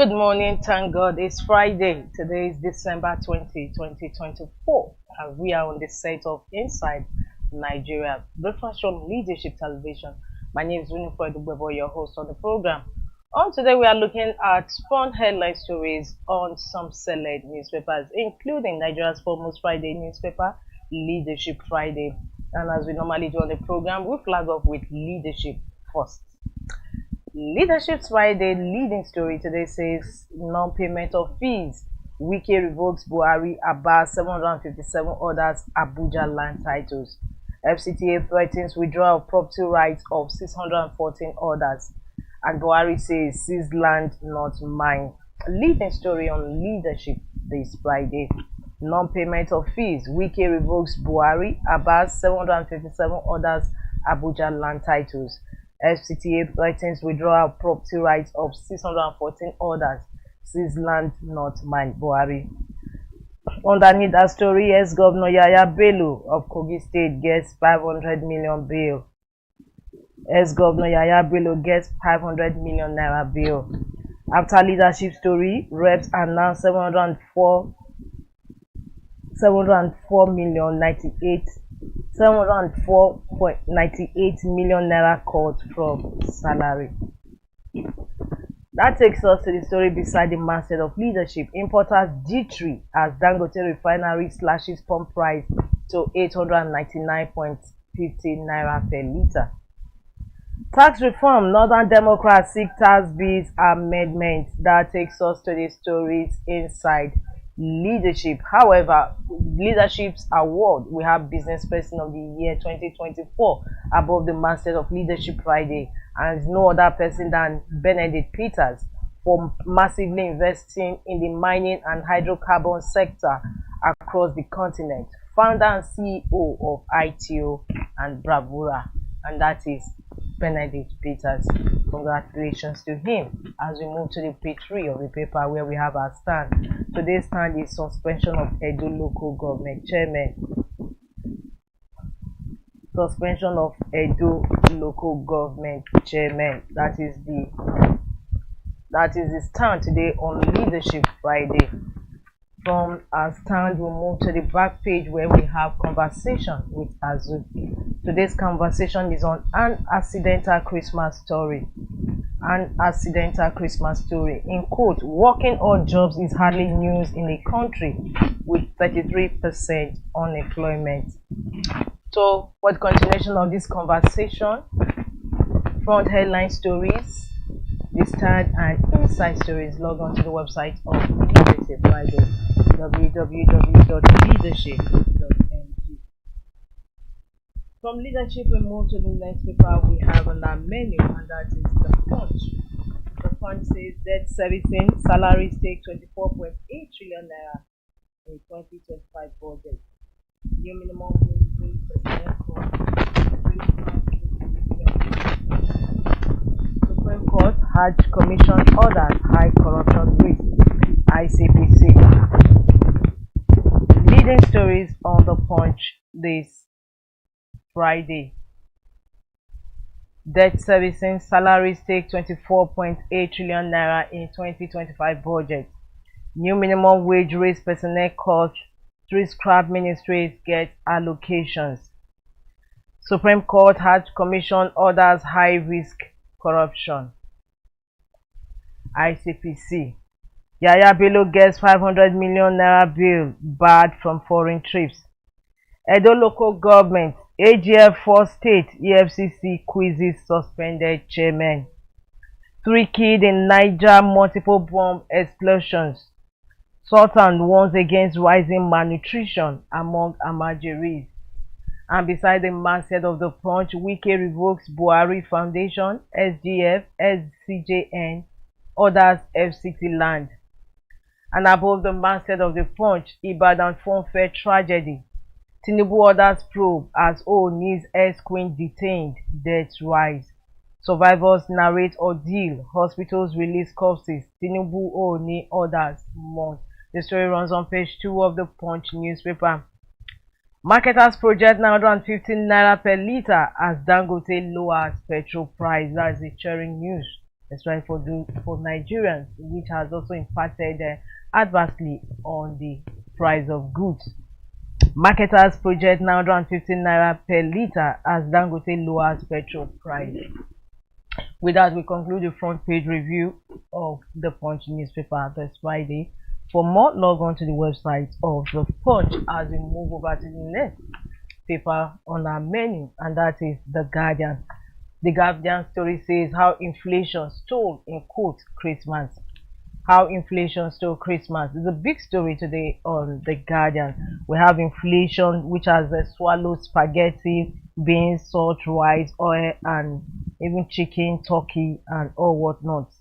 Good morning, thank God it's Friday. Today is December 20, 2024, and we are on the set of Inside Nigeria, breakfast from Leadership Television. My name is Winifred Ubebo, your host on the program. On today, we are looking at fun headline stories on some select newspapers, including Nigeria's foremost Friday newspaper, Leadership Friday. And as we normally do on the program, we flag off with Leadership first. Leadership Friday leading story today says non-payment of fees. Wike revokes Buhari, Abbas, 757 orders Abuja land titles. FCTA threatens withdrawal of property rights of 614 orders. And Buhari says seized land not mine. Leading story on leadership this Friday. Non-payment of fees. Wike revokes Buhari, Abbas, 757 orders Abuja land titles. FCTA threatens withdrawal of property rights of 614 orders. Seized land not mine, Buhari. Underneath that story, ex-Governor Yaya Bello of Kogi State gets 500 million bail. Ex-Governor Yaya Bello gets 500 million naira bail. After leadership story, reps announced 704.98 million naira cut from salary. That takes us to the story beside the masthead of leadership. Importers jittery as Dangote refinery slashes pump price to 899.50 naira per litre. Tax reform, Northern Democrats seek tax bills amendment. That takes us to the stories inside leadership. However, leadership's award, we have business person of the year 2024 above the masthead of Leadership Friday, and no other person than Benedict Peters for massively investing in the mining and hydrocarbon sector across the continent. Founder and CEO of ITO and Bravura, and that is Benedict Peters. Congratulations to him. As we move to the page 3 of the paper where we have our stand. Today's stand is suspension of Edo local government chairman. Suspension of Edo local government chairman. That is the stand today on Leadership Friday. From our stand, we'll move to the back page where we have conversation with Azu. Today's conversation is on an accidental Christmas story. An accidental Christmas story. In quote, working odd jobs is hardly news in a country with 33% unemployment. So, for the continuation of this conversation, front headline stories, the stand and inside stories, log on to the website of Leadership Friday, www.leadership.ng. From leadership, we move to the next paper we have on our menu, and that is the Punch. The Punch says debt servicing salaries take 24.8 trillion naira in 2025 budget. New minimum wage personnel cost. Supreme Court Hajj Commission orders high corruption risk. ICPC. Leading stories on the Punch this Friday. Debt servicing salaries take 24.8 trillion naira in 2025 budget. New minimum wage raise personnel cost. 3 scrap ministries get allocations. Supreme Court Hajj Commission orders high risk corruption. ICPC. Yaya Bello gets 500 million naira bill barred from foreign trips. Edo local government, AGF for state, EFCC quizzes suspended chairman. 3 killed in Niger multiple bomb explosions. Sultan warns against rising malnutrition among Amajeris. And beside the masthead of the Punch, Wike revokes Buhari Foundation, SGF, SCJN, orders FCT land. And above the masthead of the Punch, Ibadan Phone Fair tragedy. Tinubu orders probe as Ooni's ex-queen detained, deaths rise. Survivors narrate ordeal, hospitals release corpses, Tinubu Ooni orders mourn. The story runs on page 2 of the Punch newspaper. Marketers project 915 naira per litre as Dangote lowers petrol price. That's the cheering news especially for Nigerians, which has also impacted adversely on the price of goods. Marketers project 915 naira per litre as Dangote lowers petrol price. With that, we conclude the front page review of the Punch newspaper this Friday. For more, log on to the website of the Punch as we move over to the next paper on our menu, and that is The Guardian. The Guardian story says how inflation stole, in quote, Christmas. How inflation stole Christmas is a big story today on The Guardian. We have inflation which has swallowed spaghetti, beans, salt, rice, oil, and even chicken, turkey, and all whatnot.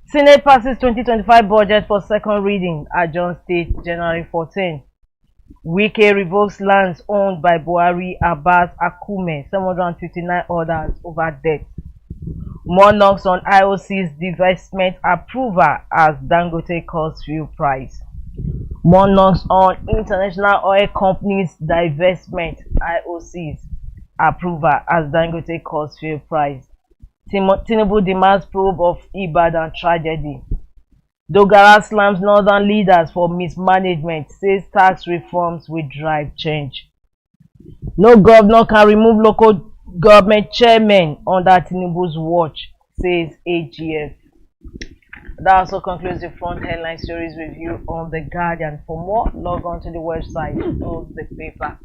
Senate passes 2025 budget for second reading at John State, January 14. Wike revokes lands owned by Buhari, Abbas, Akume, 759 others over debt. More knocks on IOC's divestment approval as Dangote cuts fuel price. More knocks on international oil companies' divestment IOC's approval as Dangote cuts fuel price. Tinubu demands probe of Ibadan tragedy. Dogara slams northern leaders for mismanagement, says tax reforms will drive change. No governor can remove local government chairmen under Tinubu's watch, says AGF. That also concludes the front headline stories review on The Guardian. For more, log on to the website of the paper.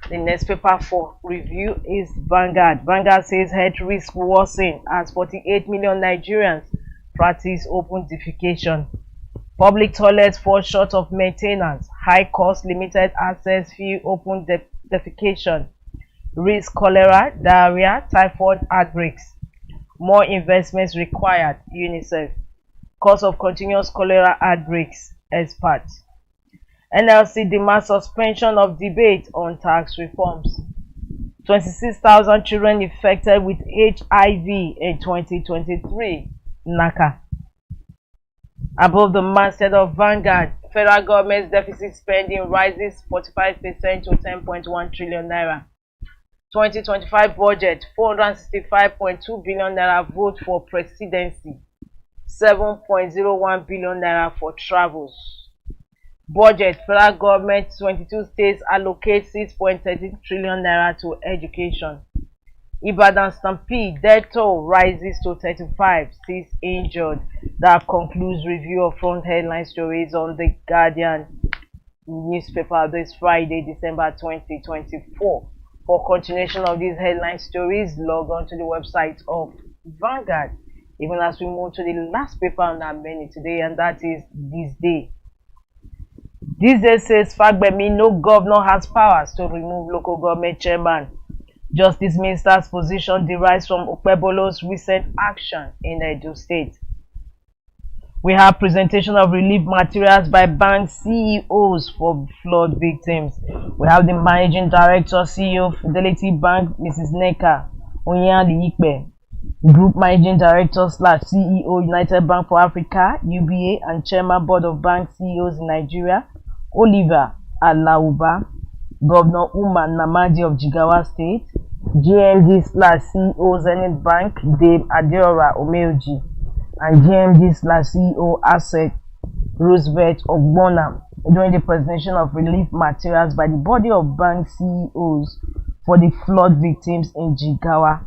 The next paper for review is Vanguard. Vanguard says health risk worsen as 48 million Nigerians practice open defecation. Public toilets fall short of maintenance. High cost, limited access, few open defecation. Risk cholera, diarrhea, typhoid outbreaks. More investments required, UNICEF. Cause of continuous cholera outbreaks, experts. NLC demands suspension of debate on tax reforms. 26,000 children infected with HIV in 2023, NACA. Above the masthead of Vanguard, federal government's deficit spending rises 45% to 10.1 trillion naira. 2025 budget, 465.2 billion naira vote for presidency, 7.01 billion naira for travels. Budget, federal government, 22 states allocate 6.13 trillion naira to education. Ibadan stampede, death toll rises to 35, 6 injured. That concludes review of front headline stories on The Guardian newspaper this Friday, December 2024. For continuation of these headline stories, log on to the website of Vanguard. Even as we move to the last paper on our menu today, and that is THISDAY. THISDAY says Fagbemi, no governor has powers to remove local government chairman. Justice Minister's position derives from Okpebolo's recent action in Edo State. We have presentation of relief materials by bank CEOs for flood victims. We have the Managing Director, CEO of Fidelity Bank, Mrs. Neka Onyali-Ikpe, Group Managing Director / CEO, United Bank for Africa, UBA, and Chairman Board of Bank CEOs in Nigeria, Oliver Alauba, Governor Umar Namadi of Jigawa State, GMD / CEO Zenith Bank, Dave Adeora Omeoji, and GMD / CEO Asset Roosevelt Ogbonna during the presentation of relief materials by the body of bank CEOs for the flood victims in Jigawa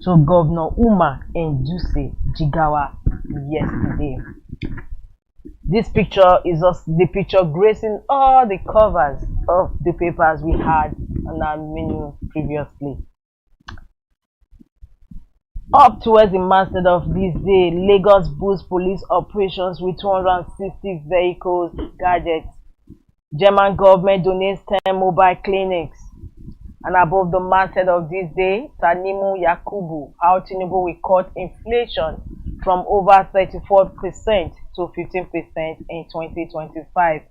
to Governor Umar in Duse, Jigawa, yesterday. This picture is the picture gracing all the covers of the papers we had on our menu previously. Up towards the masthead of THISDAY, Lagos boosts police operations with 260 vehicles, gadgets. German government donates 10 mobile clinics. And above the masthead of THISDAY, Tanimu Yakubu, how Tinubu will cut inflation from over 34% to 15% in 2025.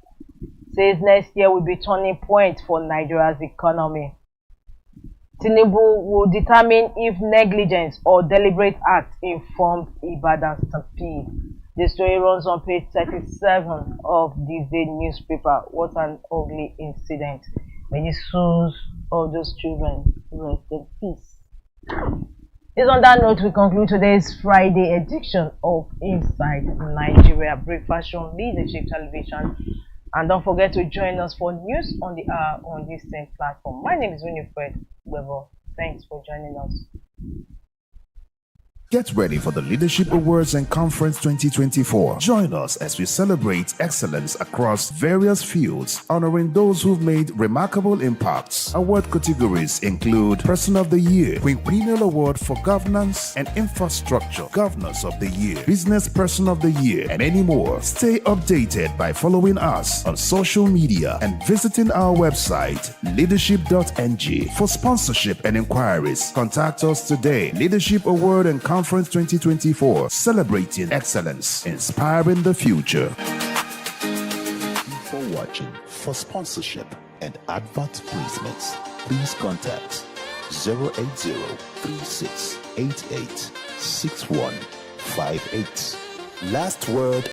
Says next year will be turning point for Nigeria's economy. Tinubu will determine if negligence or deliberate act informed Ibadan stampede. The story runs on page 37 of THISDAY newspaper. What an ugly incident. May the souls of those children rest in peace. It's on that note we conclude today's Friday edition of Inside Nigeria Breakfast Show on Leadership Television. And don't forget to join us for news on the hour on this same platform. My name is Winifred Weber. Thanks for joining us. Get ready for the Leadership Awards and Conference 2024. Join us as we celebrate excellence across various fields, honoring those who've made remarkable impacts. Award categories include Person of the Year, Quinquennial Award for Governance and Infrastructure, Governors of the Year, Business Person of the Year, and many more. Stay updated by following us on social media and visiting our website, leadership.ng. For sponsorship and inquiries, contact us today. Leadership Award and Conference 2024, celebrating excellence, inspiring the future. For watching, for sponsorship and advert placements, please contact 080-3688-6158. Last word.